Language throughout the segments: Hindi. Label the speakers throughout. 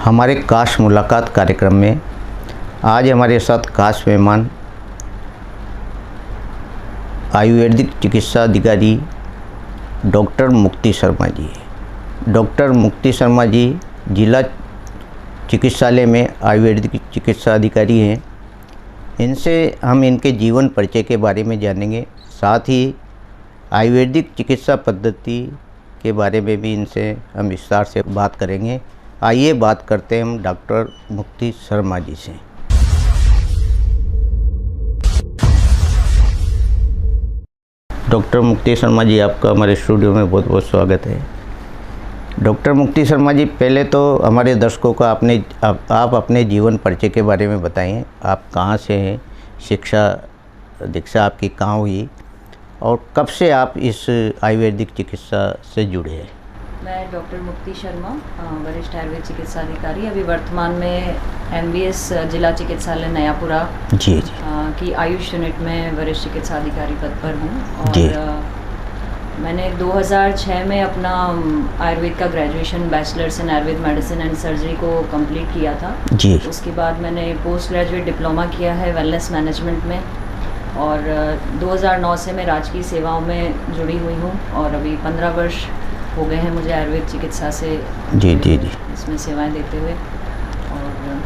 Speaker 1: हमारे खास मुलाकात कार्यक्रम में आज हमारे साथ खास मेहमान आयुर्वेदिक चिकित्सा अधिकारी डॉक्टर मुक्ति शर्मा जी। डॉक्टर मुक्ति शर्मा जी जिला चिकित्सालय में आयुर्वेदिक चिकित्सा अधिकारी हैं। इनसे हम इनके जीवन परिचय के बारे में जानेंगे, साथ ही आयुर्वेदिक चिकित्सा पद्धति के बारे में भी इनसे हम विस्तार से बात करेंगे। आइए बात करते हैं हम डॉक्टर मुक्ति शर्मा जी से। डॉक्टर मुक्ति शर्मा जी, आपका हमारे स्टूडियो में बहुत बहुत स्वागत है। डॉक्टर मुक्ति शर्मा जी, पहले तो हमारे दर्शकों को आप अपने जीवन परिचय के बारे में बताइए। आप कहाँ से हैं, शिक्षा दीक्षा आपकी कहाँ हुई और कब से आप इस आयुर्वेदिक चिकित्सा से जुड़े हैं?
Speaker 2: मैं डॉक्टर मुक्ति शर्मा, वरिष्ठ आयुर्वेद चिकित्सा अधिकारी, अभी वर्तमान में MBS जिला चिकित्सालय नयापुरा
Speaker 1: जी
Speaker 2: की आयुष यूनिट में वरिष्ठ चिकित्सा अधिकारी पद पर हूँ।
Speaker 1: जी।
Speaker 2: और मैंने 2006 में अपना आयुर्वेद का graduation bachelors in Ayurveda medicine and surgery को कंप्लीट किया था
Speaker 1: जी।
Speaker 2: उसके बाद मैंने पोस्ट ग्रेजुएट डिप्लोमा किया है वेलनेस मैनेजमेंट में, और 2009 से मैं राजकीय सेवाओं में जुड़ी हुई हूँ और अभी 15 वर्ष हो गए हैं मुझे आयुर्वेद चिकित्सा से
Speaker 1: जी जी जी
Speaker 2: इसमें सेवाएं देते हुए। और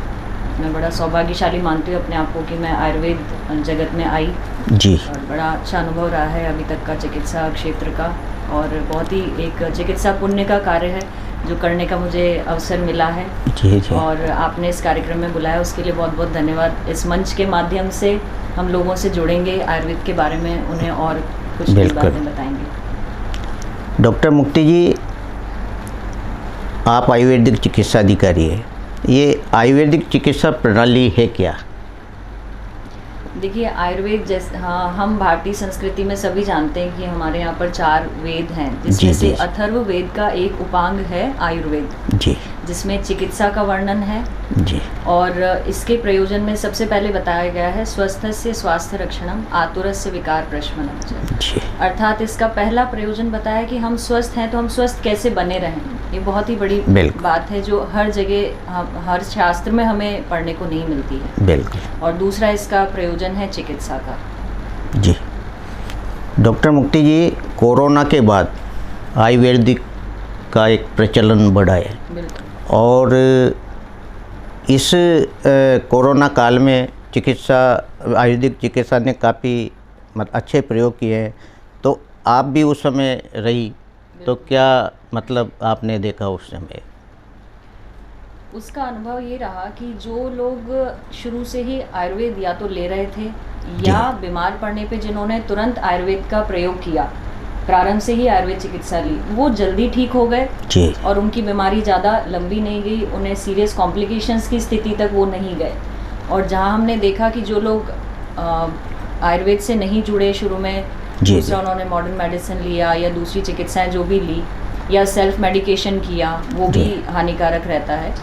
Speaker 2: मैं बड़ा सौभाग्यशाली मानती हूँ अपने आप को कि मैं आयुर्वेद जगत में आई
Speaker 1: जी।
Speaker 2: और बड़ा अच्छा अनुभव रहा है अभी तक का चिकित्सा क्षेत्र का, और बहुत ही एक चिकित्सा पुण्य का कार्य है जो करने का मुझे अवसर मिला है।
Speaker 1: जी जी।
Speaker 2: और आपने इस कार्यक्रम में बुलाया उसके लिए बहुत बहुत धन्यवाद। इस मंच के माध्यम से हम लोगों से जुड़ेंगे, आयुर्वेद के बारे में उन्हें और कुछ बातें बताएंगे।
Speaker 1: डॉक्टर मुक्ति जी, आप आयुर्वेदिक चिकित्सा अधिकारी है, ये आयुर्वेदिक चिकित्सा प्रणाली है क्या?
Speaker 2: देखिए, आयुर्वेद जैसे हम भारतीय संस्कृति में सभी जानते हैं कि हमारे यहाँ पर 4 वेद हैं, जिसमें से अथर्व वेद का एक उपांग है आयुर्वेद जी, जिसमें चिकित्सा का वर्णन है जी। और इसके प्रयोजन में सबसे पहले बताया गया है स्वस्थस्य स्वास्थ्य रक्षणम आतुरस्य विकार प्रशमनम जी। अर्थात इसका पहला प्रयोजन बताया कि हम स्वस्थ हैं तो हम स्वस्थ कैसे बने रहें। ये बहुत ही बड़ी बात है जो हर जगह हर शास्त्र में हमें पढ़ने को नहीं मिलती है। बिल्कुल। और दूसरा इसका प्रयोजन है चिकित्सा का
Speaker 1: जी। डॉक्टर मुक्ति जी, कोरोना के बाद आयुर्वेदिक का एक प्रचलन बढ़ा है। बिल्कुल। और इस कोरोना काल में आयुर्वेदिक चिकित्सा ने काफ़ी अच्छे प्रयोग किए हैं, तो आप भी उस समय रही, तो क्या आपने देखा उस समय?
Speaker 2: उसका अनुभव ये रहा कि जो लोग शुरू से ही आयुर्वेद या तो ले रहे थे या बीमार पड़ने पे जिन्होंने तुरंत आयुर्वेद का प्रयोग किया, प्रारंभ से ही आयुर्वेद चिकित्सा ली, वो जल्दी ठीक हो गए और उनकी बीमारी ज़्यादा लंबी नहीं गई, उन्हें सीरियस कॉम्प्लिकेशंस की स्थिति तक वो नहीं गए। और जहाँ हमने देखा कि जो लोग आयुर्वेद से नहीं जुड़े शुरू में, दूसरा उन्होंने मॉडर्न मेडिसिन लिया या दूसरी चिकित्साएं जो भी ली या सेल्फ मेडिकेशन किया, वो भी हानिकारक रहता है।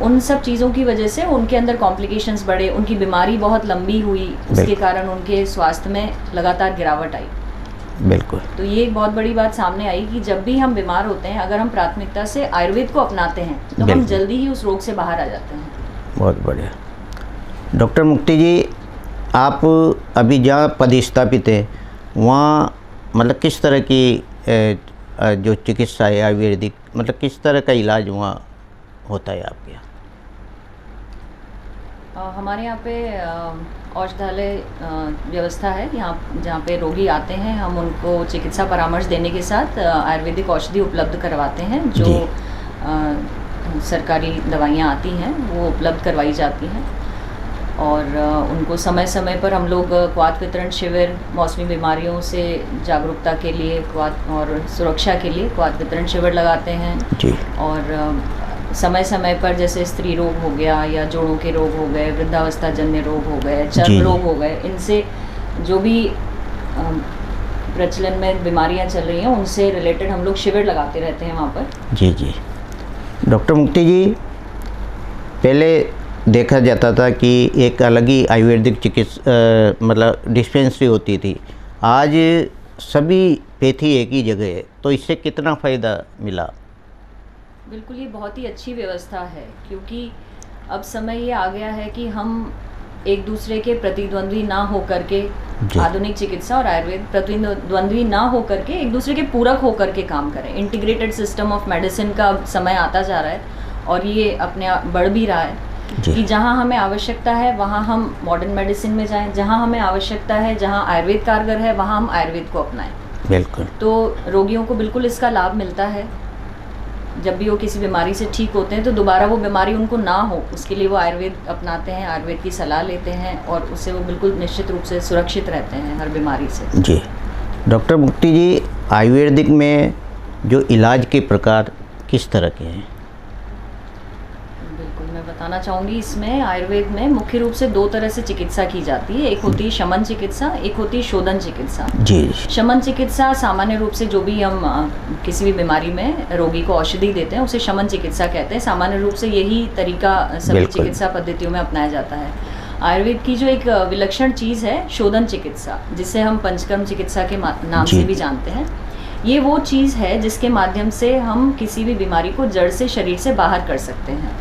Speaker 2: उन सब चीज़ों की वजह से उनके अंदर कॉम्प्लिकेशंस बढ़े, उनकी बीमारी बहुत लंबी हुई, उसके कारण उनके स्वास्थ्य में लगातार गिरावट आई।
Speaker 1: बिल्कुल।
Speaker 2: तो ये एक बहुत बड़ी बात सामने आई कि जब भी हम बीमार होते हैं, अगर हम प्राथमिकता से आयुर्वेद को अपनाते हैं तो हम जल्दी ही उस रोग से बाहर आ जाते हैं। बहुत
Speaker 1: बढ़िया। डॉक्टर मुक्ति जी, आप अभी जहाँ पदस्थापित हैं वहाँ किस तरह की जो चिकित्सा है आयुर्वेदिक, किस तरह का इलाज वहाँ होता है आपके यहाँ?
Speaker 2: हमारे यहाँ पे औषधालय व्यवस्था है, यहाँ जहाँ पे रोगी आते हैं हम उनको चिकित्सा परामर्श देने के साथ आयुर्वेदिक औषधि उपलब्ध करवाते हैं। जो सरकारी दवाइयाँ आती हैं वो उपलब्ध करवाई जाती हैं, और उनको समय समय पर हम लोग क्वाथ वितरण शिविर, मौसमी बीमारियों से जागरूकता के लिए और सुरक्षा के लिए क्वाथ वितरण शिविर लगाते हैं जी। और समय समय पर जैसे स्त्री रोग हो गया या जोड़ों के रोग हो गए, वृद्धावस्था जन्य रोग हो गए, चर्म रोग हो गए, इनसे जो भी प्रचलन में बीमारियां चल रही हैं उनसे रिलेटेड हम लोग शिविर लगाते रहते हैं वहाँ पर।
Speaker 1: जी जी। डॉक्टर मुक्ति जी, पहले देखा जाता था कि एक अलग ही आयुर्वेदिक चिकित्सा डिस्पेंसरी होती थी, आज सभी पैथी एक ही जगह है, तो इससे कितना फ़ायदा मिला?
Speaker 2: बिल्कुल, ये बहुत ही अच्छी व्यवस्था है, क्योंकि अब समय ये आ गया है कि हम एक दूसरे के प्रतिद्वंद्वी ना हो करके, आधुनिक चिकित्सा और आयुर्वेद प्रतिद्वंद्वी ना हो करके एक दूसरे के पूरक हो करके काम करें। इंटीग्रेटेड सिस्टम ऑफ मेडिसिन का समय आता जा रहा है और ये अपने आप बढ़ भी रहा है कि जहाँ हमें आवश्यकता है वहाँ हम मॉडर्न मेडिसिन में जाएं, जहाँ हमें आवश्यकता है, जहाँ आयुर्वेद कारगर है वहाँ हम आयुर्वेद को अपनाएं।
Speaker 1: बिल्कुल।
Speaker 2: तो रोगियों को बिल्कुल इसका लाभ मिलता है। जब भी वो किसी बीमारी से ठीक होते हैं तो दोबारा वो बीमारी उनको ना हो, उसके लिए वो आयुर्वेद अपनाते हैं, आयुर्वेद की सलाह लेते हैं और उससे वो बिल्कुल निश्चित रूप से सुरक्षित रहते हैं हर बीमारी से।
Speaker 1: जी डॉक्टर मुक्ति जी, आयुर्वेदिक में जो इलाज के प्रकार किस तरह के हैं?
Speaker 2: बिल्कुल, मैं बताना चाहूँगी, इसमें आयुर्वेद में मुख्य रूप से दो तरह से चिकित्सा की जाती है। एक होती है शमन चिकित्सा, एक होती है शोधन चिकित्सा।
Speaker 1: जी।
Speaker 2: शमन चिकित्सा सामान्य रूप से जो भी हम किसी भी बीमारी में रोगी को औषधि देते हैं उसे शमन चिकित्सा कहते हैं। सामान्य रूप से यही तरीका सभी चिकित्सा पद्धतियों में अपनाया जाता है। आयुर्वेद की जो एक विलक्षण चीज़ है शोधन चिकित्सा, जिसे हम पंचकर्म चिकित्सा के नाम से भी जानते हैं, ये वो चीज़ है जिसके माध्यम से हम किसी भी बीमारी को जड़ से शरीर से बाहर कर सकते हैं।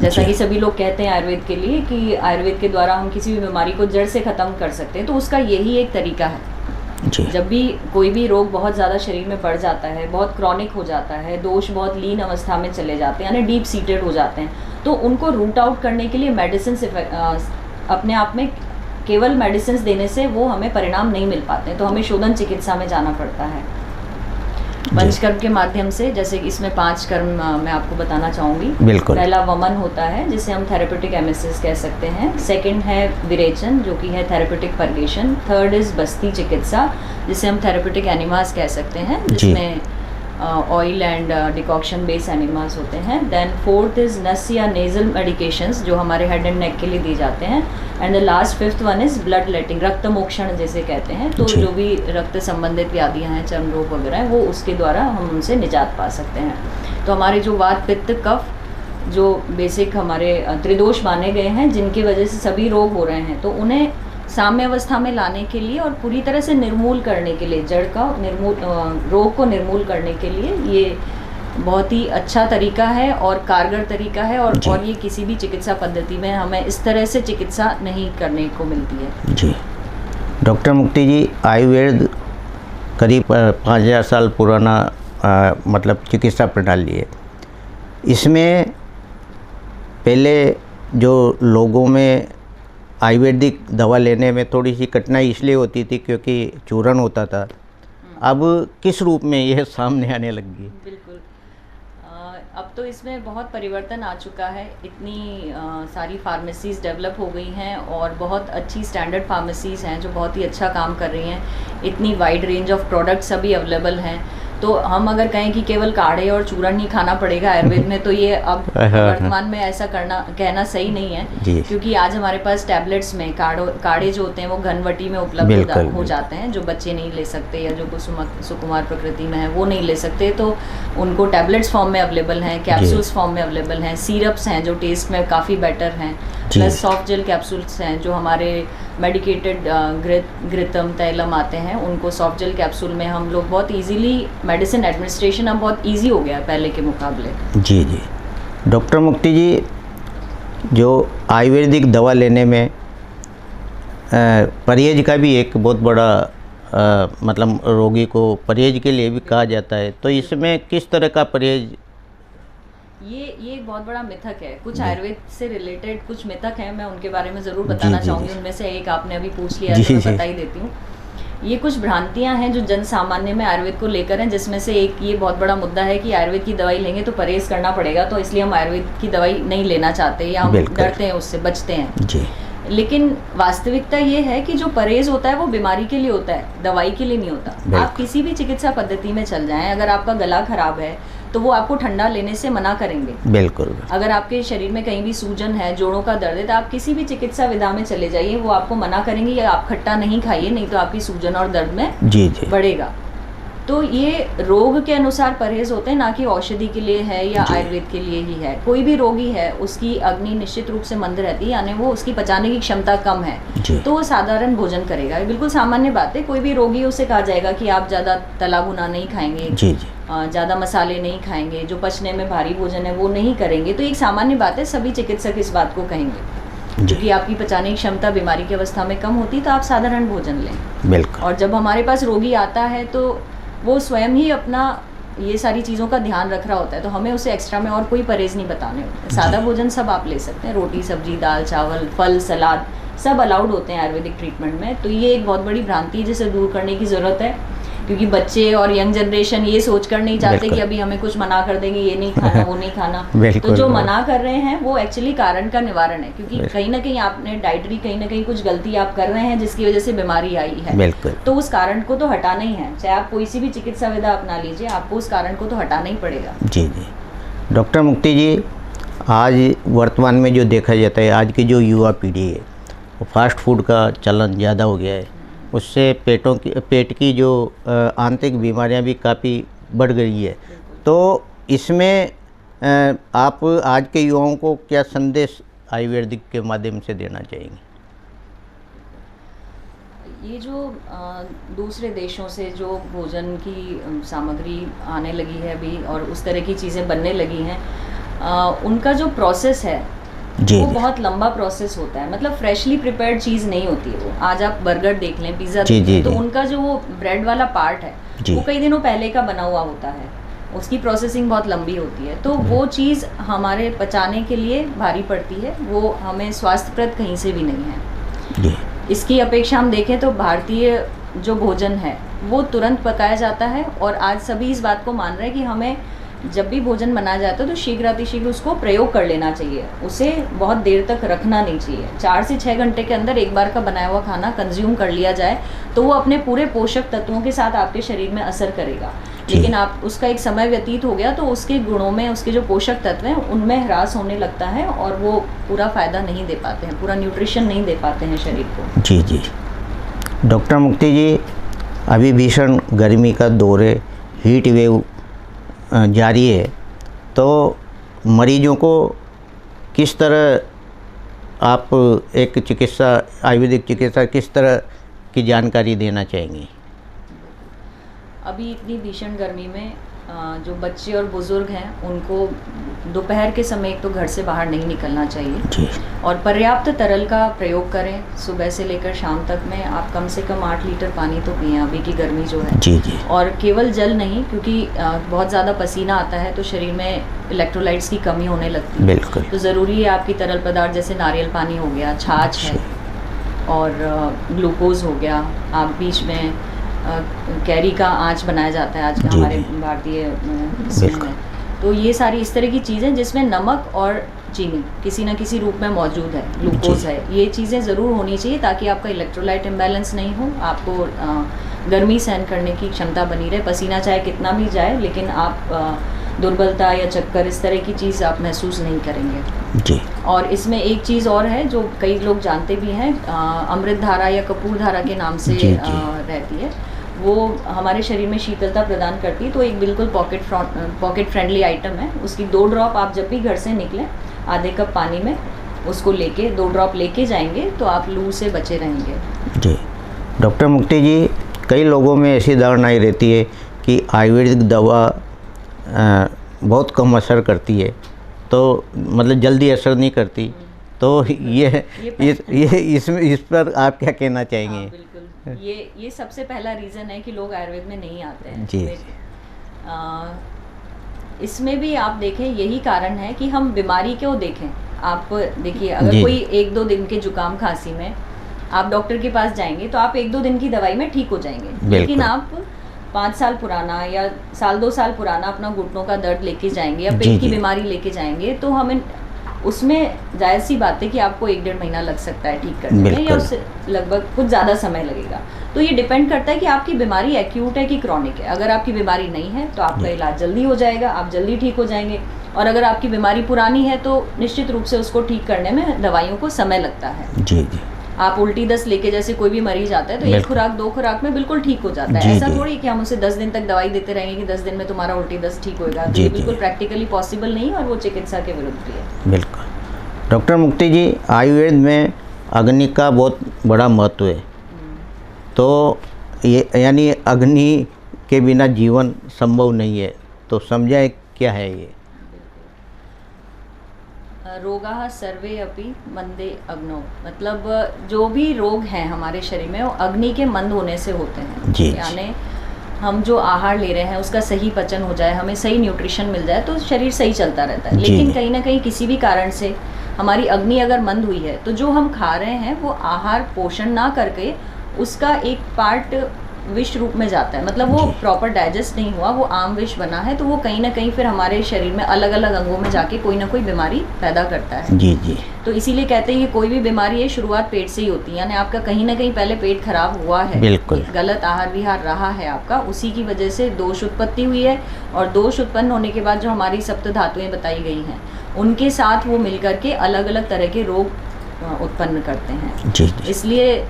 Speaker 2: जैसा कि सभी लोग कहते हैं आयुर्वेद के लिए कि आयुर्वेद के द्वारा हम किसी भी बीमारी को जड़ से ख़त्म कर सकते हैं, तो उसका यही एक तरीका है। जब भी कोई भी रोग बहुत ज़्यादा शरीर में बढ़ जाता है, बहुत क्रॉनिक हो जाता है, दोष बहुत लीन अवस्था में चले जाते हैं, यानी डीप सीटेड हो जाते हैं, तो उनको रूट आउट करने के लिए मेडिसिन से अपने आप में केवल मेडिसिन देने से वो हमें परिणाम नहीं मिल पाते हैं, तो हमें शोधन चिकित्सा में जाना पड़ता है पंचकर्म के माध्यम से। जैसे कि इसमें 5 कर्म मैं आपको बताना चाहूँगी।
Speaker 1: बिल्कुल।
Speaker 2: पहला वमन होता है जिसे हम थेरेपेटिक एमेसिस कह सकते हैं। सेकंड है विरेचन जो कि है थेरेपेटिक परगेशन। थर्ड इज बस्ती चिकित्सा जिसे हम थेरेपेटिक एनिमास कह सकते हैं, जिसमें oil and decoction based enemas होते हैं। देन फोर्थ इज नस या नेजल मेडिकेशंस जो हमारे हेड एंड नेक के लिए दी जाते हैं। And the last fifth one is blood letting, रक्त मोक्षण जैसे कहते हैं। तो जो भी रक्त संबंधित व्याधियाँ हैं, चर्म रोग वगैरह हैं, वो उसके द्वारा हम उनसे निजात पा सकते हैं। तो हमारे जो वात पित्त कफ जो बेसिक हमारे त्रिदोष माने गए हैं, जिनकी वजह से सभी रोग हो रहे हैं, तो उन्हें साम्य अवस्था में लाने के लिए और पूरी तरह से निर्मूल करने के लिए, जड़ का रोग को निर्मूल करने के लिए ये बहुत ही अच्छा तरीका है और कारगर तरीका है। और ये किसी भी चिकित्सा पद्धति में हमें इस तरह से चिकित्सा नहीं करने को मिलती है।
Speaker 1: जी डॉक्टर मुक्ति जी, आयुर्वेद करीब 5000 साल पुराना मतलब चिकित्सा प्रणाली है। इसमें पहले जो लोगों में आयुर्वेदिक दवा लेने में थोड़ी सी कठिनाई इसलिए होती थी क्योंकि चूरन होता था, अब किस रूप में यह सामने आने लगी?
Speaker 2: बिल्कुल, अब तो इसमें बहुत परिवर्तन आ चुका है। इतनी सारी फार्मेसीज़ डेवलप हो गई हैं और बहुत अच्छी स्टैंडर्ड फार्मेसीज़ हैं जो बहुत ही अच्छा काम कर रही हैं। इतनी वाइड रेंज ऑफ प्रोडक्ट्स अभी अवेलेबल हैं। तो हम अगर कहें कि केवल काढ़े और चूरन ही खाना पड़ेगा आयुर्वेद में, तो ये अब वर्तमान में ऐसा कहना सही नहीं है, क्योंकि आज हमारे पास टैबलेट्स में काढ़े जो होते हैं वो घनवटी में उपलब्ध हो जाते हैं, जो बच्चे नहीं ले सकते या जो सुकुमार प्रकृति में है वो नहीं ले सकते, तो उनको टैबलेट्स फॉर्म में अवेलेबल हैं, कैप्सूल्स फॉर्म में अवेलेबल हैं, सिरप्स हैं जो टेस्ट में काफ़ी बेटर हैं, प्लस सॉफ्ट जेल कैप्सूल्स हैं जो हमारे मेडिकेटेड घृतम तैलम आते हैं, उनको सॉफ्ट जेल कैप्सूल में हम लोग बहुत इजीली मेडिसिन एडमिनिस्ट्रेशन अब बहुत इजी हो गया है पहले के मुकाबले।
Speaker 1: जी जी डॉक्टर मुक्ति जी, जो आयुर्वेदिक दवा लेने में परहेज का भी एक बहुत बड़ा मतलब रोगी को परहेज के लिए भी कहा जाता है, तो इसमें किस तरह का परहेज?
Speaker 2: ये एक बहुत बड़ा मिथक है। कुछ आयुर्वेद से रिलेटेड कुछ मिथक हैं, मैं उनके बारे में ज़रूर बताना चाहूँगी। उनमें से एक आपने अभी पूछ लिया तो मैं बता ही देती हूँ। ये कुछ भ्रांतियां हैं जो जन सामान्य में आयुर्वेद को लेकर हैं, जिसमें से एक ये बहुत बड़ा मुद्दा है कि आयुर्वेद की दवाई लेंगे तो परहेज करना पड़ेगा, तो इसलिए हम आयुर्वेद की दवाई नहीं लेना चाहते या हम डरते हैं, उससे बचते हैं। जी। लेकिन वास्तविकता ये है कि जो परहेज होता है वो बीमारी के लिए होता है, दवाई के लिए नहीं होता। आप किसी भी चिकित्सा पद्धति में चल जाएं, अगर आपका गला खराब है तो वो आपको ठंडा लेने से मना करेंगे। बिल्कुल। अगर आपके शरीर में कहीं भी सूजन है, जोड़ों का दर्द है, तो आप किसी भी चिकित्सा विधा में चले जाइए, वो आपको मना करेंगे या आप खट्टा नहीं खाइए, नहीं तो आपकी सूजन और दर्द में बढ़ेगा। तो ये रोग के अनुसार परहेज होते हैं, ना कि औषधि के लिए है या आयुर्वेद के लिए ही है। कोई भी रोगी है उसकी अग्नि निश्चित रूप से मंद रहती है, यानी वो उसकी पचाने की क्षमता कम है, तो वो साधारण भोजन करेगा। ये बिल्कुल सामान्य बात है। कोई भी रोगी उसे कहा जाएगा कि आप ज़्यादा तला भुना नहीं खाएंगे, ज़्यादा मसाले नहीं खाएंगे, जो पचने में भारी भोजन है वो नहीं करेंगे, तो एक सामान्य बात है, सभी चिकित्सक इस बात को कहेंगे। क्योंकि आपकी पचाने की क्षमता बीमारी की अवस्था में कम होती, तो आप साधारण भोजन लें।
Speaker 1: बिल्कुल।
Speaker 2: और जब हमारे पास रोगी आता है तो वो स्वयं ही अपना ये सारी चीज़ों का ध्यान रख रहा होता है, तो हमें उसे एक्स्ट्रा में और कोई परहेज नहीं बताने होते। सादा भोजन सब आप ले सकते हैं, रोटी सब्जी दाल चावल फल सलाद सब अलाउड होते हैं आयुर्वेदिक ट्रीटमेंट में। तो ये एक बहुत बड़ी भ्रांति है जिसे दूर करने की ज़रूरत है, क्योंकि बच्चे और यंग जनरेशन ये सोचकर नहीं चाहते कि अभी हमें कुछ मना कर देंगे, ये नहीं खाना वो नहीं खाना। तो जो मना कर रहे हैं वो एक्चुअली कारण का निवारण है, क्योंकि कहीं ना कहीं आपने डाइटरी कहीं ना कहीं कुछ गलती आप कर रहे हैं जिसकी वजह से बीमारी आई है। तो उस कारण को तो हटाना ही है, चाहे आप कोई सी भी चिकित्सा विधा अपना लीजिए, आपको उस कारण को तो हटाना ही पड़ेगा।
Speaker 1: जी जी। डॉक्टर मुक्ति जी, आज वर्तमान में जो देखा जाता है, आज की जो युवा पीढ़ी है वो फास्ट फूड का चलन ज़्यादा हो गया है, उससे पेट की जो आंतरिक बीमारियां भी काफ़ी बढ़ गई है। तो इसमें आप आज के युवाओं को क्या संदेश आयुर्वेदिक के माध्यम से देना चाहेंगे?
Speaker 2: ये जो दूसरे देशों से जो भोजन की सामग्री आने लगी है अभी और उस तरह की चीज़ें बनने लगी हैं, उनका जो प्रोसेस है वो बहुत लंबा प्रोसेस होता है। मतलब फ्रेशली प्रिपेयर्ड चीज़ नहीं होती है वो। आज आप बर्गर देख लें, पिज़्ज़ा देख लें, तो उनका जो वो ब्रेड वाला पार्ट है वो कई दिनों पहले का बना हुआ होता है, उसकी प्रोसेसिंग बहुत लंबी होती है। तो वो चीज़ हमारे पचाने के लिए भारी पड़ती है, वो हमें स्वास्थ्यप्रद कहीं से भी नहीं है। इसकी अपेक्षा हम देखें तो भारतीय जो भोजन है वो तुरंत पकाया जाता है, और आज सभी इस बात को मान रहे हैं कि हमें जब भी भोजन बनाया जाता है तो शीघ्रातिशीघ्र उसको प्रयोग कर लेना चाहिए, उसे बहुत देर तक रखना नहीं चाहिए। 4 से 6 घंटे के अंदर एक बार का बनाया हुआ खाना कंज्यूम कर लिया जाए तो वो अपने पूरे पोषक तत्वों के साथ आपके शरीर में असर करेगा। लेकिन आप उसका एक समय व्यतीत हो गया तो उसके गुणों में, उसके जो पोषक तत्व हैं उनमें ह्रास होने लगता है और वो पूरा फ़ायदा नहीं दे पाते हैं, पूरा न्यूट्रिशन नहीं दे पाते हैं शरीर को।
Speaker 1: जी जी। डॉक्टर मुक्ति जी, अभी भीषण गर्मी का दौर है, हीट वेव जारी है, तो मरीजों को किस तरह आप एक आयुर्वेदिक चिकित्सा किस तरह की जानकारी देना चाहेंगी?
Speaker 2: अभी इतनी भीषण गर्मी में जो बच्चे और बुज़ुर्ग हैं उनको दोपहर के समय एक तो घर से बाहर नहीं निकलना चाहिए, और पर्याप्त तरल का प्रयोग करें। सुबह से लेकर शाम तक में आप कम से कम 8 लीटर पानी तो पिएं, अभी की गर्मी जो है।
Speaker 1: जी जी।
Speaker 2: और केवल जल नहीं, क्योंकि बहुत ज़्यादा पसीना आता है तो शरीर में इलेक्ट्रोलाइट्स की कमी होने लगती है।
Speaker 1: बिल्कुल।
Speaker 2: तो ज़रूरी है आपकी तरल पदार्थ जैसे नारियल पानी हो गया, छाछ है, और ग्लूकोज हो गया। आप बीच में कैरी का आँच बनाया जाता है आज का हमारे भारतीय इसमें है, तो ये सारी इस तरह की चीज़ें जिसमें नमक और चीनी किसी न किसी रूप में मौजूद है, ग्लूकोज है, ये चीज़ें ज़रूर होनी चाहिए ताकि आपका इलेक्ट्रोलाइट इम्बैलेंस नहीं हो, आपको गर्मी सहन करने की क्षमता बनी रहे। पसीना चाहे कितना भी जाए लेकिन आप दुर्बलता या चक्कर इस तरह की चीज़ आप महसूस नहीं करेंगे।
Speaker 1: जी। और
Speaker 2: इसमें एक चीज़ और है जो कई लोग जानते भी हैं, अमृत धारा या कपूर धारा के नाम से रहती है, वो हमारे शरीर में शीतलता प्रदान करती है। तो एक बिल्कुल पॉकेट फ्रेंडली आइटम है। उसकी 2 ड्रॉप आप जब भी घर से निकलें आधे कप पानी में उसको लेके 2 ड्रॉप लेके जाएंगे तो आप लू से बचे रहेंगे।
Speaker 1: जी। डॉक्टर मुक्ति जी, कई लोगों में ऐसी धारणाएं रहती है कि आयुर्वेदिक दवा बहुत कम असर करती है, तो मतलब जल्दी असर नहीं करती, तो ये इस पर आप क्या कहना चाहेंगे?
Speaker 2: हाँ, बिल्कुल। ये सबसे पहला रीज़न है कि लोग आयुर्वेद में नहीं आते हैं।
Speaker 1: जी।
Speaker 2: इसमें भी आप देखें यही कारण है कि हम बीमारी क्यों देखें। आप देखिए, अगर कोई 1-2 दिन के जुकाम खांसी में आप डॉक्टर के पास जाएंगे तो आप 1-2 दिन की दवाई में ठीक हो जाएंगे, लेकिन आप 5 साल पुराना या 1-2 साल पुराना अपना घुटनों का दर्द लेके जाएंगे या पेट की बीमारी लेके जाएंगे तो हमें उसमें जायज़ सी बात है कि आपको 1-1.5 महीना लग सकता है ठीक करने में, या उससे लगभग कुछ ज़्यादा समय लगेगा। तो ये डिपेंड करता है कि आपकी बीमारी एक्यूट है कि क्रॉनिक है। अगर आपकी बीमारी नहीं है तो आपका इलाज जल्दी हो जाएगा, आप जल्दी ठीक हो जाएंगे, और अगर आपकी बीमारी पुरानी है तो निश्चित रूप से उसको ठीक करने में दवाइयों को समय लगता है।
Speaker 1: जी जी।
Speaker 2: आप उल्टी दस्त लेके जैसे कोई भी मरीज आता है तो एक
Speaker 1: बिल्कुल।
Speaker 2: खुराक 2 खुराक में बिल्कुल ठीक हो जाता
Speaker 1: जी,
Speaker 2: है। ऐसा
Speaker 1: जी।
Speaker 2: थोड़ी कि हम उसे 10 दिन तक दवाई देते रहेंगे कि 10 दिन में तुम्हारा उल्टी दस्त ठीक होएगा। तो
Speaker 1: जी,
Speaker 2: ये
Speaker 1: जी।
Speaker 2: बिल्कुल प्रैक्टिकली पॉसिबल नहीं है और वो चिकित्सा के विरुद्ध भी है।
Speaker 1: बिल्कुल। डॉक्टर मुक्ति जी, आयुर्वेद में अग्नि का बहुत बड़ा महत्व है, तो ये यानी अग्नि के बिना जीवन संभव नहीं है, तो समझाए क्या है ये?
Speaker 2: रोगाः सर्वे अपि मंदे अग्नौ, मतलब जो भी रोग हैं हमारे शरीर में वो अग्नि के मंद होने से होते हैं।
Speaker 1: जी, जी।
Speaker 2: यानी हम जो आहार ले रहे हैं उसका सही पचन हो जाए, हमें सही न्यूट्रिशन मिल जाए तो शरीर सही चलता रहता है।
Speaker 1: जी,
Speaker 2: लेकिन
Speaker 1: जी।
Speaker 2: कहीं ना कहीं किसी भी कारण से हमारी अग्नि अगर मंद हुई है तो जो हम खा रहे हैं वो आहार पोषण ना करके उसका एक पार्ट विष रूप में जाता है, मतलब वो
Speaker 1: जी।
Speaker 2: प्रॉपर डाइजेस्ट नहीं हुआ, वो आम विष बना है, तो वो कहीं ना कहीं फिर हमारे शरीर में अलग अलग अंगों में जाके कोई ना कोई बीमारी पैदा करता है।
Speaker 1: जी, जी।
Speaker 2: तो इसीलिए कहते हैं कि कोई भी बीमारी है शुरुआत पेट से ही होती है, यानी आपका कहीं ना कहीं पहले पेट खराब हुआ है,
Speaker 1: बिल्कुल।
Speaker 2: गलत आहार विहार रहा है आपका, उसी की वजह से दोष उत्पत्ति हुई है। और दोष उत्पन्न होने के बाद जो हमारी सप्त धातुएं बताई गई हैं उनके साथ वो मिलकर के अलग अलग तरह के रोग उत्पन्न करते हैं।
Speaker 1: जी, जी।
Speaker 2: इसलिए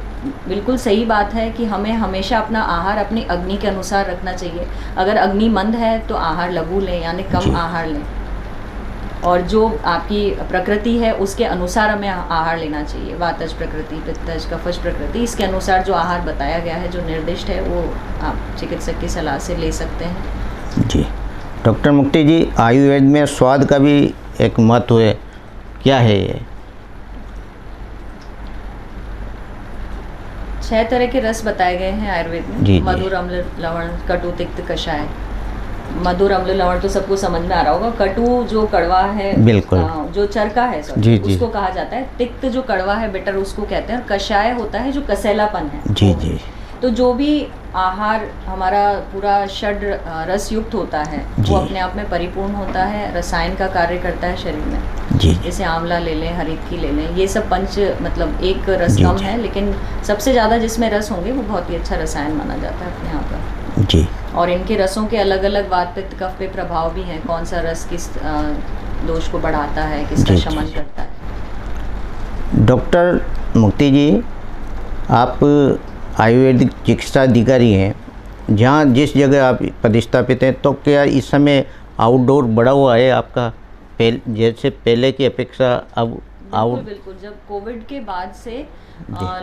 Speaker 2: बिल्कुल सही बात है कि हमें हमेशा अपना आहार अपनी अग्नि के अनुसार रखना चाहिए। अगर अग्नि मंद है तो आहार लघु लें, यानी
Speaker 1: जी।
Speaker 2: कम आहार लें, और जो आपकी प्रकृति है उसके अनुसार हमें आहार लेना चाहिए। वातज प्रकृति, पित्तज, कफज प्रकृति, इसके अनुसार जो आहार बताया गया है, जो निर्दिष्ट है, वो आप चिकित्सक की सलाह से ले सकते हैं।
Speaker 1: जी। डॉक्टर मुक्ति जी, आयुर्वेद में स्वाद का भी एक महत्व है, क्या है ये?
Speaker 2: 6 तरह के रस बताए गए हैं आयुर्वेद में।
Speaker 1: जी, जी।
Speaker 2: मधुर, अम्ल, लवण, कटु, तिक्त, कषाय। मधुर, अम्ल, लवण तो सबको समझ में आ रहा होगा। कटु जो कड़वा है,
Speaker 1: बिल्कुल।
Speaker 2: जो चरका है,
Speaker 1: जी,
Speaker 2: सॉरी,
Speaker 1: जी।
Speaker 2: उसको कहा जाता है। तिक्त जो कड़वा है, बिटर, उसको कहते हैं। और कषाय होता है जो कसैलापन है।
Speaker 1: जी, जी।
Speaker 2: तो जो भी आहार हमारा पूरा षड रस युक्त होता है
Speaker 1: जी।
Speaker 2: वो अपने आप में परिपूर्ण होता है, रसायन का कार्य करता है शरीर में।
Speaker 1: जी,
Speaker 2: जैसे आंवला ले लें, हरितकी ले लें, ये सब पंच, मतलब एक रस
Speaker 1: जी,
Speaker 2: कम
Speaker 1: जी।
Speaker 2: है, लेकिन सबसे ज़्यादा जिसमें रस होंगे वो बहुत ही अच्छा रसायन माना जाता है अपने यहाँ पर।
Speaker 1: जी।
Speaker 2: और इनके रसों के अलग अलग वात पित्त कफ पे प्रभाव भी हैं। कौन सा रस किस दोष को बढ़ाता है, किसका
Speaker 1: जी, जी,
Speaker 2: शमन
Speaker 1: जी।
Speaker 2: करता है।
Speaker 1: डॉक्टर मुक्ति जी, आप आयुर्वेदिक चिकित्सा अधिकारी हैं, जहाँ जिस जगह आप प्रतिस्थापित हैं, तो क्या इस समय आउटडोर बढ़ा हुआ है आपका, जैसे पहले की अपेक्षा अब
Speaker 2: बिल्कुल बिल्कुल। जब कोविड के बाद से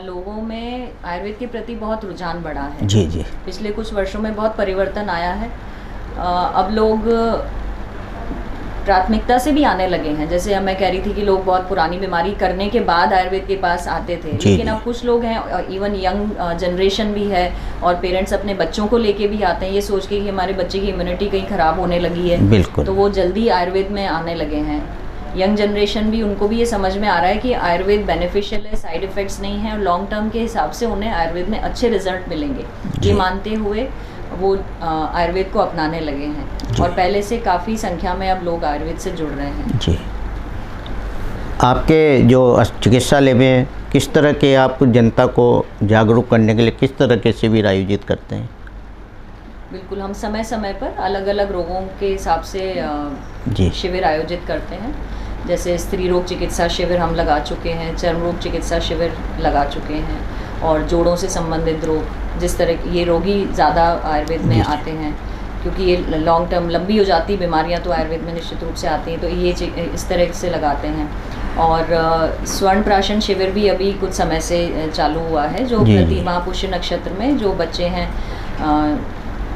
Speaker 2: लोगों में आयुर्वेद के प्रति बहुत रुझान बढ़ा है।
Speaker 1: जी, जी।
Speaker 2: पिछले कुछ वर्षों में बहुत परिवर्तन आया है। अब लोग प्राथमिकता से भी आने लगे हैं। जैसे अब मैं कह रही थी कि लोग बहुत पुरानी बीमारी करने के बाद आयुर्वेद के पास आते थे,
Speaker 1: जी,
Speaker 2: लेकिन
Speaker 1: जी।
Speaker 2: अब कुछ लोग हैं, इवन यंग जनरेशन भी है, और पेरेंट्स अपने बच्चों को लेके भी आते हैं ये सोच के कि हमारे बच्चे की इम्यूनिटी कहीं ख़राब होने लगी है,
Speaker 1: बिल्कुल।
Speaker 2: तो वो जल्दी आयुर्वेद में आने लगे हैं। यंग जनरेशन भी, उनको भी ये समझ में आ रहा है कि आयुर्वेद बेनिफिशियल है, साइड इफ़ेक्ट्स नहीं है, और लॉन्ग टर्म के हिसाब से उन्हें आयुर्वेद में अच्छे रिजल्ट मिलेंगे,
Speaker 1: जी।
Speaker 2: ये मानते हुए वो आयुर्वेद को अपनाने लगे हैं।
Speaker 1: जी।
Speaker 2: और पहले से काफ़ी संख्या में अब लोग आयुर्वेद से जुड़ रहे हैं।
Speaker 1: जी। आपके जो चिकित्सालय में किस तरह के आप जनता को जागरूक करने के लिए किस तरह के शिविर आयोजित करते हैं?
Speaker 2: बिल्कुल, हम समय समय पर अलग अलग रोगों के हिसाब से
Speaker 1: जी।
Speaker 2: शिविर आयोजित करते हैं। जैसे स्त्री रोग चिकित्सा शिविर हम लगा चुके हैं, चर्म रोग चिकित्सा शिविर लगा चुके हैं, और जोड़ों से संबंधित रोग, जिस तरह ये रोगी ज़्यादा आयुर्वेद में
Speaker 1: जी।
Speaker 2: आते हैं, क्योंकि ये लॉन्ग टर्म लंबी हो जाती बीमारियां तो आयुर्वेद में निश्चित रूप से आती हैं, तो ये इस तरह से लगाते हैं। और स्वर्ण प्राशन शिविर भी अभी कुछ समय से चालू हुआ है, जो
Speaker 1: जी,
Speaker 2: प्रति
Speaker 1: जी।
Speaker 2: माह पुष्य नक्षत्र में जो बच्चे हैं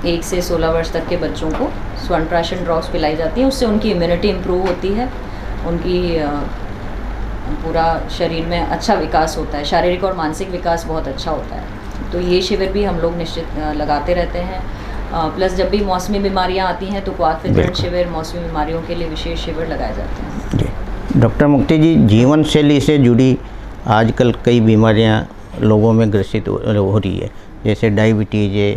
Speaker 2: 1 से 16 वर्ष तक के बच्चों को स्वर्ण प्राशन ड्रॉप्स पिलाई जाती हैं। उससे उनकी इम्यूनिटी इम्प्रूव होती है, उनकी पूरा शरीर में अच्छा विकास होता है, शारीरिक और मानसिक विकास बहुत अच्छा होता है। तो ये शिविर भी हम लोग निश्चित लगाते रहते हैं। प्लस जब भी मौसमी बीमारियां आती हैं तो क्वाथ वितरण
Speaker 1: बिल्कुल।
Speaker 2: शिविर, मौसमी बीमारियों के लिए विशेष शिविर लगाए जाते हैं।
Speaker 1: जी। डॉक्टर मुक्ति जी, जीवन शैली से जुड़ी आजकल कई बीमारियां लोगों में ग्रसित हो रही है, जैसे डायबिटीज़ है,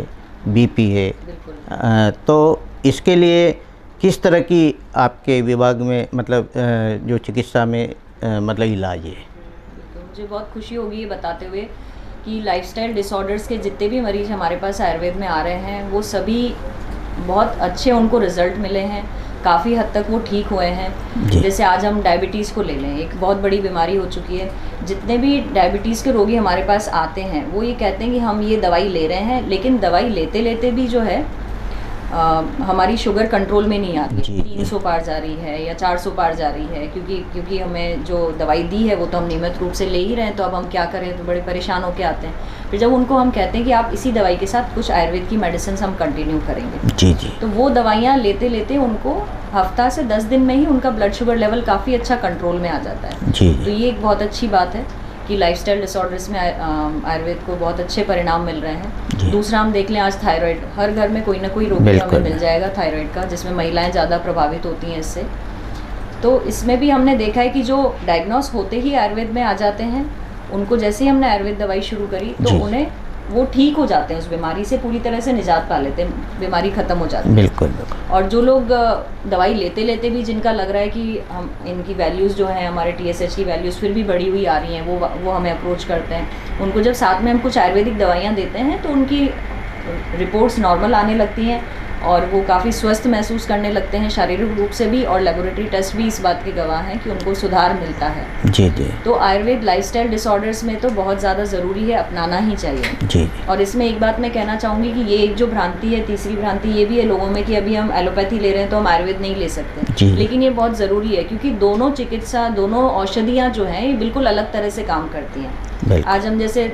Speaker 1: बीपी है,
Speaker 2: बिल्कुल।
Speaker 1: तो इसके लिए किस तरह की आपके विभाग में मतलब जो चिकित्सा में मतलब इलाज है?
Speaker 2: तो मुझे बहुत खुशी होगी ये बताते हुए कि लाइफस्टाइल डिसऑर्डर्स के जितने भी मरीज हमारे पास आयुर्वेद में आ रहे हैं वो सभी बहुत अच्छे उनको रिजल्ट मिले हैं। काफ़ी हद तक वो ठीक हुए हैं।
Speaker 1: जी।
Speaker 2: जैसे आज हम डायबिटीज़ को ले लें, एक बहुत बड़ी बीमारी हो चुकी है। जितने भी डायबिटीज़ के रोगी हमारे पास आते हैं वो ये कहते हैं कि हम ये दवाई ले रहे हैं, लेकिन दवाई लेते लेते भी जो है हमारी शुगर कंट्रोल में नहीं आती।
Speaker 1: जी,
Speaker 2: 300 पार जा रही है या 400 पार जा रही है, क्योंकि हमें जो दवाई दी है वो तो हम नियमित रूप से ले ही रहे हैं, तो अब हम क्या करें, तो बड़े परेशान होकर आते हैं। फिर जब उनको हम कहते हैं कि आप इसी दवाई के साथ कुछ आयुर्वेद की मेडिसिन हम कंटिन्यू करेंगे,
Speaker 1: जी जी।
Speaker 2: तो वो दवाइयाँ लेते लेते उनको हफ्ता से 10 दिन में ही उनका ब्लड शुगर लेवल काफ़ी अच्छा कंट्रोल में आ जाता है।
Speaker 1: जी
Speaker 2: तो
Speaker 1: जी।
Speaker 2: ये एक बहुत अच्छी बात है कि लाइफस्टाइल डिसऑर्डर्स में आयुर्वेद को बहुत अच्छे परिणाम मिल रहे
Speaker 1: जी।
Speaker 2: हैं। दूसरा हम देख लें, आज थायराइड, हर घर में कोई ना कोई रोगी
Speaker 1: बिल्कुल।
Speaker 2: हमें मिल जाएगा थायराइड का, जिसमें महिलाएं ज़्यादा प्रभावित होती हैं इससे। तो इसमें भी हमने देखा है कि जो डायग्नोस होते ही आयुर्वेद में आ जाते हैं, उनको जैसे ही हमने आयुर्वेद दवाई शुरू करी तो
Speaker 1: जी।
Speaker 2: उन्हें वो ठीक हो जाते हैं, उस बीमारी से पूरी तरह से निजात पा लेते हैं, बीमारी ख़त्म हो जाती है।
Speaker 1: बिल्कुल बिल्कुल।
Speaker 2: और जो लोग दवाई लेते लेते भी जिनका लग रहा है कि हम इनकी वैल्यूज़ जो हैं, हमारे TSH की वैल्यूज़ फिर भी बढ़ी हुई आ रही हैं, वो हमें अप्रोच करते हैं। उनको जब साथ में हम कुछ आयुर्वेदिक दवाइयाँ देते हैं तो उनकी रिपोर्ट्स नॉर्मल आने लगती हैं और वो काफ़ी स्वस्थ महसूस करने लगते हैं शारीरिक रूप से भी, और लेबोरेटरी टेस्ट भी इस बात के गवाह हैं कि उनको सुधार मिलता है।
Speaker 1: जी जी।
Speaker 2: तो आयुर्वेद लाइफस्टाइल डिसऑर्डर्स में तो बहुत ज़्यादा ज़रूरी है, अपनाना ही चाहिए।
Speaker 1: जी जी।
Speaker 2: और इसमें एक बात मैं कहना चाहूँगी कि ये एक जो भ्रांति है, तीसरी भ्रांति ये भी है लोगों में कि अभी हम एलोपैथी ले रहे हैं तो हम आयुर्वेद नहीं ले सकते।
Speaker 1: जी।
Speaker 2: लेकिन ये बहुत ज़रूरी है, क्योंकि दोनों चिकित्सा, दोनों औषधियाँ जो हैं ये बिल्कुल अलग तरह से काम करती हैं।
Speaker 1: बिल्कुल।
Speaker 2: आज हम जैसे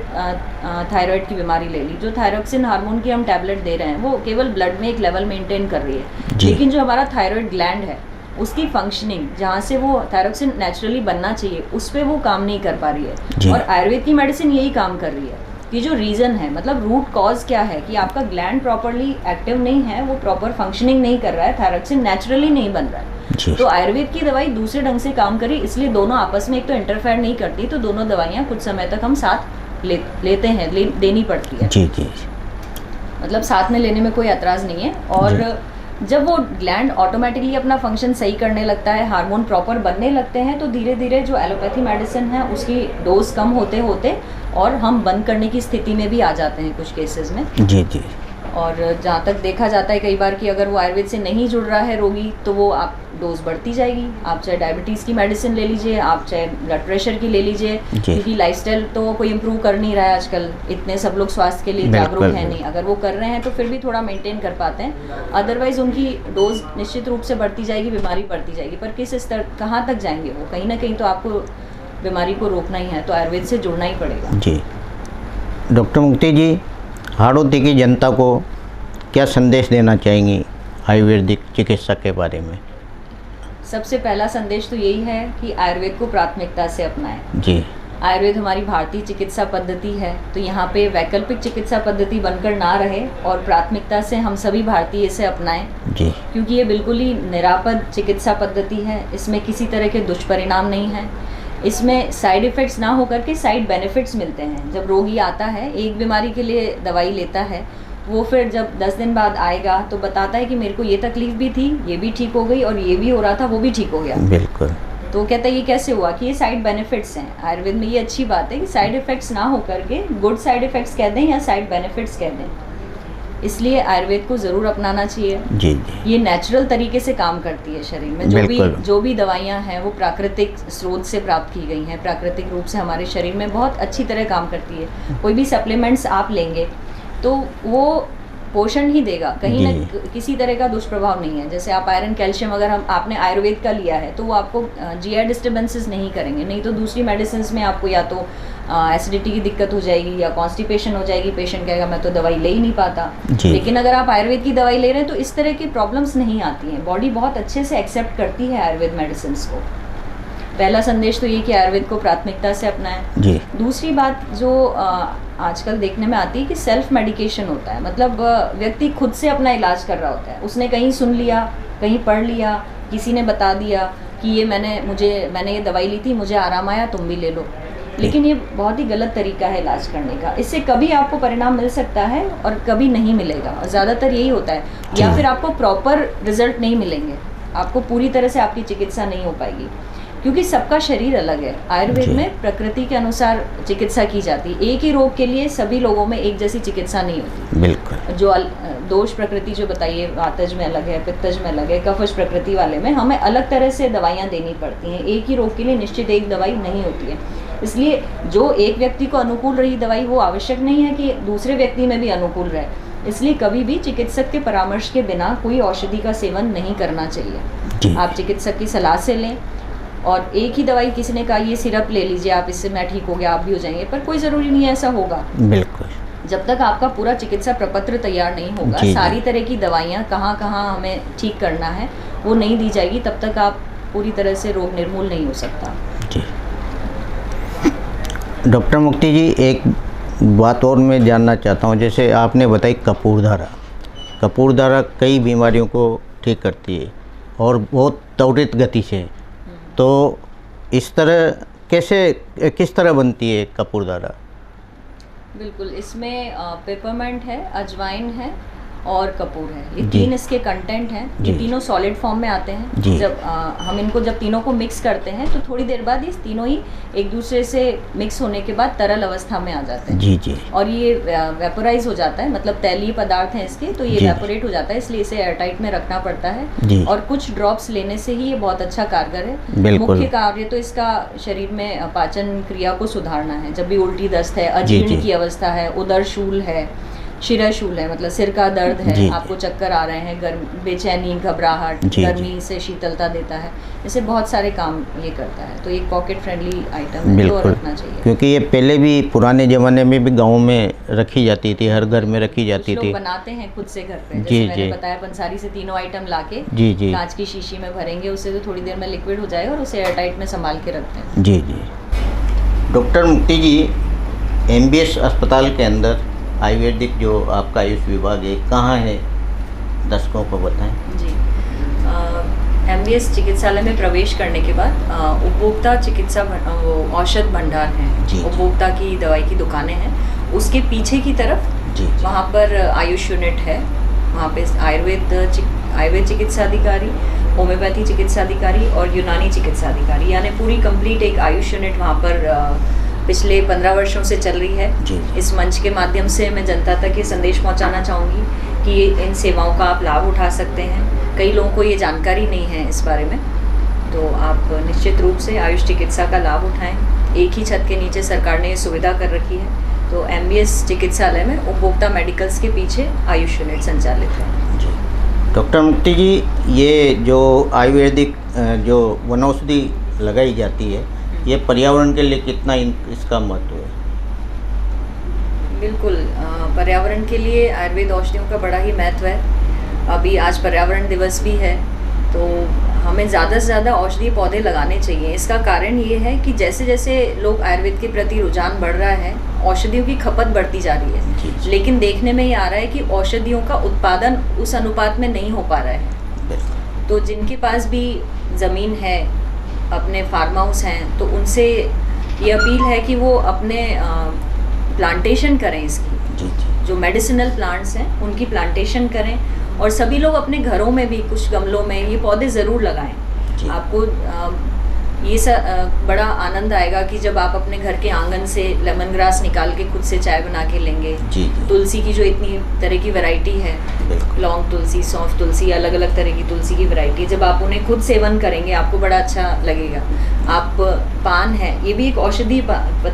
Speaker 2: थायराइड की बीमारी ले ली, जो थायरोक्सिन हार्मोन की हम टैबलेट दे रहे हैं वो केवल ब्लड में एक लेवल मेंटेन कर रही है,
Speaker 1: जी।
Speaker 2: लेकिन जो हमारा थायराइड ग्लैंड है उसकी फंक्शनिंग, जहाँ से वो थायरोक्सिन नेचुरली बनना चाहिए, उस पर वो काम नहीं कर पा रही
Speaker 1: जी।
Speaker 2: है। और आयुर्वेद की मेडिसिन यही काम कर रही है कि जो रीज़न है, मतलब रूट कॉज क्या है कि आपका ग्लैंड प्रॉपरली एक्टिव नहीं है, वो प्रॉपर फंक्शनिंग नहीं कर रहा है, थायरोक्सिन नेचुरली नहीं बन रहा है।
Speaker 1: जी।
Speaker 2: तो आयुर्वेद की दवाई दूसरे ढंग से काम करी, इसलिए दोनों आपस में एक तो इंटरफेयर नहीं करती, तो दोनों दवाइयाँ कुछ समय तक हम साथ लेते हैं, देनी पड़ती है।
Speaker 1: जी जी।
Speaker 2: मतलब साथ में लेने में कोई एतराज़ नहीं है। और जब वो ग्लैंड ऑटोमेटिकली अपना फंक्शन सही करने लगता है, हार्मोन प्रॉपर बनने लगते हैं, तो धीरे धीरे जो एलोपैथी मेडिसिन है उसकी डोज कम होते होते और हम बंद करने की स्थिति में भी आ जाते हैं कुछ केसेस में।
Speaker 1: जी जी।
Speaker 2: और जहाँ तक देखा जाता है कई बार कि अगर वो आयुर्वेद से नहीं जुड़ रहा है रोगी, तो वो आप डोज बढ़ती जाएगी। आप चाहे डायबिटीज़ की मेडिसिन ले लीजिए, आप चाहे ब्लड प्रेशर की ले लीजिए, क्योंकि लाइफस्टाइल तो कोई इम्प्रूव कर नहीं रहा है आजकल, इतने सब लोग स्वास्थ्य के लिए जागरूक हैं नहीं। अगर वो कर रहे हैं तो फिर भी थोड़ा मेंटेन कर पाते हैं, अदरवाइज उनकी डोज निश्चित रूप से बढ़ती जाएगी, बीमारी बढ़ती जाएगी। पर किस स्तर, कहाँ तक जाएंगे वो, कहीं ना कहीं तो आपको बीमारी को रोकना ही है, तो आयुर्वेद से जुड़ना ही पड़ेगा।
Speaker 1: जी। डॉक्टर मुक्ति जी, हाड़ौती की जनता को क्या संदेश देना चाहेंगी आयुर्वेदिक चिकित्सा के बारे में?
Speaker 2: सबसे पहला संदेश तो यही है कि आयुर्वेद को प्राथमिकता से अपनाएं।
Speaker 1: जी।
Speaker 2: आयुर्वेद हमारी भारतीय चिकित्सा पद्धति है, तो यहाँ पे वैकल्पिक चिकित्सा पद्धति बनकर ना रहे और प्राथमिकता से हम सभी भारतीय इसे अपनाएं।
Speaker 1: जी।
Speaker 2: क्योंकि ये बिल्कुल ही निरापद चिकित्सा पद्धति है, इसमें किसी तरह के दुष्परिणाम नहीं हैं, इसमें साइड इफ़ेक्ट्स ना होकर के साइड बेनिफिट्स मिलते हैं। जब रोगी आता है, एक बीमारी के लिए दवाई लेता है, वो फिर जब 10 दिन बाद आएगा तो बताता है कि मेरे को ये तकलीफ़ भी थी, ये भी ठीक हो गई, और ये भी हो रहा था, वो भी ठीक हो गया।
Speaker 1: बिल्कुल।
Speaker 2: तो कहता है ये कैसे हुआ, कि ये साइड बेनिफिट्स हैं। आयुर्वेद में ये अच्छी बात है कि साइड इफ़ेक्ट्स ना होकर के गुड साइड इफ़ेक्ट्स कह दें या साइड बेनिफिट्स कह दें, इसलिए आयुर्वेद को ज़रूर अपनाना चाहिए।
Speaker 1: जी जी।
Speaker 2: ये नेचुरल तरीके से काम करती है शरीर में। जो भी दवाइयाँ हैं वो प्राकृतिक स्रोत से प्राप्त की गई हैं, प्राकृतिक रूप से हमारे शरीर में बहुत अच्छी तरह काम करती है। कोई भी सप्लीमेंट्स आप लेंगे तो वो पोषण ही देगा, कहीं ना किसी तरह का दुष्प्रभाव नहीं है। जैसे आप आयरन कैल्शियम अगर आपने आयुर्वेद का लिया है तो वो आपको GI डिस्टर्बेंसेस नहीं करेंगे, नहीं तो दूसरी मेडिसिन में आपको या तो एसिडिटी की दिक्कत हो जाएगी या कॉन्स्टिपेशन हो जाएगी, पेशेंट कहेगा मैं तो दवाई ले ही नहीं पाता। लेकिन अगर आप आयुर्वेद की दवाई ले रहे हैं तो इस तरह की प्रॉब्लम्स नहीं आती हैं, बॉडी बहुत अच्छे से एक्सेप्ट करती है आयुर्वेद मेडिसिन को। पहला संदेश तो ये कि आयुर्वेद को प्राथमिकता से अपनाएं।
Speaker 1: जी।
Speaker 2: दूसरी बात जो आजकल देखने में आती है कि सेल्फ मेडिकेशन होता है, मतलब व्यक्ति खुद से अपना इलाज कर रहा होता है। उसने कहीं सुन लिया, कहीं पढ़ लिया, किसी ने बता दिया कि ये मैंने ये दवाई ली थी, मुझे आराम आया, तुम भी ले लो। लेकिन ये बहुत ही गलत तरीका है इलाज करने का। इससे कभी आपको परिणाम मिल सकता है और कभी नहीं मिलेगा, और ज़्यादातर यही होता है। या फिर आपको प्रॉपर रिजल्ट नहीं मिलेंगे, आपको पूरी तरह से आपकी चिकित्सा नहीं हो पाएगी। क्योंकि सबका शरीर अलग है। आयुर्वेद
Speaker 1: जी।
Speaker 2: में प्रकृति के अनुसार चिकित्सा की जाती है। एक ही रोग के लिए सभी लोगों में एक जैसी चिकित्सा नहीं होती।
Speaker 1: बिल्कुल।
Speaker 2: जो दोष प्रकृति जो बताइए, वातज में अलग है, पित्तज में अलग है, कफज प्रकृति वाले में हमें अलग तरह से दवाइयाँ देनी पड़ती हैं। एक ही रोग के लिए निश्चित एक दवाई नहीं होती है। इसलिए जो एक व्यक्ति को अनुकूल रही दवाई, वो आवश्यक नहीं है कि दूसरे व्यक्ति में भी अनुकूल रहे। इसलिए कभी भी चिकित्सक के परामर्श के बिना कोई औषधि का सेवन नहीं करना चाहिए। आप चिकित्सक की सलाह से लें। और एक ही दवाई, किसी ने कहा ये सिरप ले लीजिए आप, इससे मैं ठीक हो गया, आप भी हो जाएंगे, पर कोई ज़रूरी नहीं ऐसा होगा।
Speaker 1: बिल्कुल।
Speaker 2: जब तक आपका पूरा चिकित्सा प्रपत्र तैयार नहीं होगा, सारी तरह की दवाइयाँ कहाँ कहाँ हमें ठीक करना है वो नहीं दी जाएगी, तब तक आप पूरी तरह से रोग निर्मूल नहीं हो सकता।
Speaker 1: जी। डॉक्टर मुक्ति जी, एक बात और मैं जानना चाहता हूँ। जैसे आपने बताई कपूरधारा, कपूरधारा कई बीमारियों को ठीक करती है और बहुत त्वरित गति से, तो इस तरह किस तरह बनती है कपूरधारा?
Speaker 2: बिल्कुल, इसमें पेपरमेंट है, अजवाइन है और कपूर है। ये तीन इसके कंटेंट हैं। ये तीनों सॉलिड फॉर्म में आते हैं। जब हम इनको जब तीनों को मिक्स करते हैं तो थोड़ी देर बाद ये तीनों ही एक दूसरे से मिक्स होने के बाद तरल अवस्था में आ जाते हैं।
Speaker 1: जी जी।
Speaker 2: और ये वेपोराइज हो जाता है, मतलब तैलीय पदार्थ हैं इसके, तो ये वेपोरेट हो जाता है, इसलिए इसे एयरटाइट में रखना पड़ता है। और कुछ ड्रॉप्स लेने से ही ये बहुत अच्छा कारगर है। मुख्य कार्य तो इसका शरीर में पाचन क्रिया को सुधारना है। जब भी उल्टी दस्त है, अजीर्ण की अवस्था है, उदर शूल है, शिरशूल है, मतलब सिर का दर्द है, आपको चक्कर आ रहे हैं, बेचैनी, घबराहट, गर्मी से शीतलता देता है, इसे बहुत सारे काम ये करता है। तो एक पॉकेट फ्रेंडली आइटम है, तो रखना चाहिए।
Speaker 1: क्योंकि ये पहले भी पुराने ज़माने में भी गाँव में रखी जाती थी, हर घर में रखी जाती थी।
Speaker 2: लोग बनाते हैं खुद से घर पे। जैसे मैंने बताया, पंसारी से तीनों आइटम लाके कांच की शीशी में भरेंगे, उससे तो थोड़ी देर में लिक्विड हो जाएगा और उसे एयरटाइट में संभाल के रखते हैं।
Speaker 1: जी जी। डॉक्टर मुक्ति जी, MBS अस्पताल के अंदर आयुर्वेदिक जो आपका आयुष विभाग है कहाँ है, दर्शकों को बताएं।
Speaker 2: जी, MBS चिकित्सालय में प्रवेश करने के बाद उपभोक्ता चिकित्सा औषध भंडार है, उपभोक्ता की दवाई की दुकानें हैं, उसके पीछे की तरफ वहाँ पर आयुष यूनिट है। वहाँ पे आयुर्वेद चिकित्सा अधिकारी, होम्योपैथी चिकित्सा अधिकारी और यूनानी चिकित्सा अधिकारी, यानी पूरी कंप्लीट एक आयुष यूनिट वहाँ पर पिछले 15 वर्षों से चल रही है। इस मंच के माध्यम से मैं जनता तक ये संदेश पहुंचाना चाहूँगी कि इन सेवाओं का आप लाभ उठा सकते हैं। कई लोगों को ये जानकारी नहीं है इस बारे में, तो आप निश्चित रूप से आयुष चिकित्सा का लाभ उठाएं। एक ही छत के नीचे सरकार ने ये सुविधा कर रखी है। तो MBS चिकित्सालय में उपभोक्ता मेडिकल्स के पीछे आयुष यूनिट संचालित है।
Speaker 1: डॉक्टर मुक्ति जी, ये जो आयुर्वेदिक जो वनौषधि लगाई जाती है, ये पर्यावरण के लिए कितना इसका महत्व है?
Speaker 2: बिल्कुल, पर्यावरण के लिए आयुर्वेद औषधियों का बड़ा ही महत्व है। अभी आज पर्यावरण दिवस भी है, तो हमें ज़्यादा से ज़्यादा औषधीय पौधे लगाने चाहिए। इसका कारण ये है कि जैसे जैसे लोग आयुर्वेद के प्रति रुझान बढ़ रहा है, औषधियों की खपत बढ़ती जा रही है, लेकिन देखने में ये आ रहा है कि औषधियों का उत्पादन उस अनुपात में नहीं हो पा रहा है। तो जिनके पास भी ज़मीन है, अपने फार्म हाउस हैं, तो उनसे ये अपील है कि वो अपने प्लांटेशन करें इसकी। जो मेडिसिनल प्लांट्स हैं उनकी प्लांटेशन करें, और सभी लोग अपने घरों में भी कुछ गमलों में ये पौधे ज़रूर लगाएं। आपको ये बड़ा आनंद आएगा कि जब आप अपने घर के आंगन से लेमन ग्रास निकाल के खुद से चाय बना के लेंगे। तुलसी की जो इतनी तरह की वैरायटी है, लौंग तुलसी, सौंफ तुलसी, अलग अलग तरह की तुलसी की वैरायटी, जब आप उन्हें खुद सेवन करेंगे आपको बड़ा अच्छा लगेगा। आप पान है, ये भी एक औषधि पादप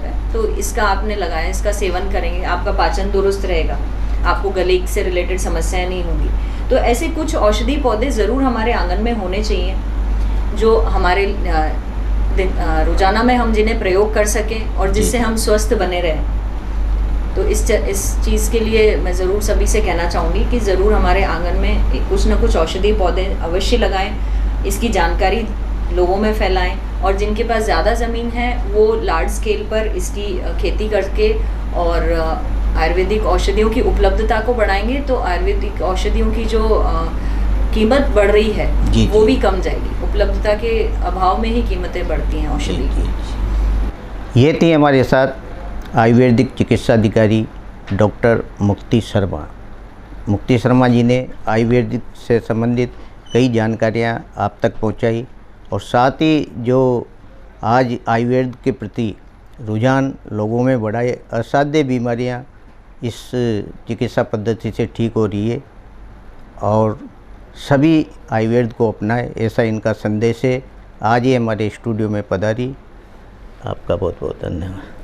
Speaker 2: है, तो इसका आपने लगाया, इसका सेवन करेंगे, आपका पाचन दुरुस्त रहेगा, आपको गले से रिलेटेड समस्याएं नहीं होंगी। तो ऐसे कुछ औषधि पौधे ज़रूर हमारे आंगन में होने चाहिए, जो हमारे रोजाना में हम जिन्हें प्रयोग कर सकें और जिससे हम स्वस्थ बने रहें। तो इस चीज़ के लिए मैं ज़रूर सभी से कहना चाहूँगी कि ज़रूर हमारे आंगन में कुछ न कुछ औषधि पौधे अवश्य लगाएं, इसकी जानकारी लोगों में फैलाएं, और जिनके पास ज़्यादा ज़मीन है वो लार्ज स्केल पर इसकी खेती करके और आयुर्वेदिक औषधियों की उपलब्धता को बढ़ाएंगे, तो आयुर्वेदिक औषधियों की जो कीमत बढ़ रही है वो भी कम जाएगी। उपलब्धता के अभाव में ही कीमतें बढ़ती हैं औषधि की।
Speaker 1: ये थी हमारे साथ आयुर्वेदिक चिकित्सा अधिकारी डॉक्टर मुक्ति शर्मा। मुक्ति शर्मा जी ने आयुर्वेदिक से संबंधित कई जानकारियाँ आप तक पहुँचाई और साथ ही जो आज आयुर्वेद के प्रति रुझान लोगों में बढ़ा है, असाध्य बीमारियां इस चिकित्सा पद्धति से ठीक हो रही है और सभी आयुर्वेद को अपनाएं, ऐसा इनका संदेश है। आज ये हमारे स्टूडियो में पधारी। आपका बहुत बहुत धन्यवाद।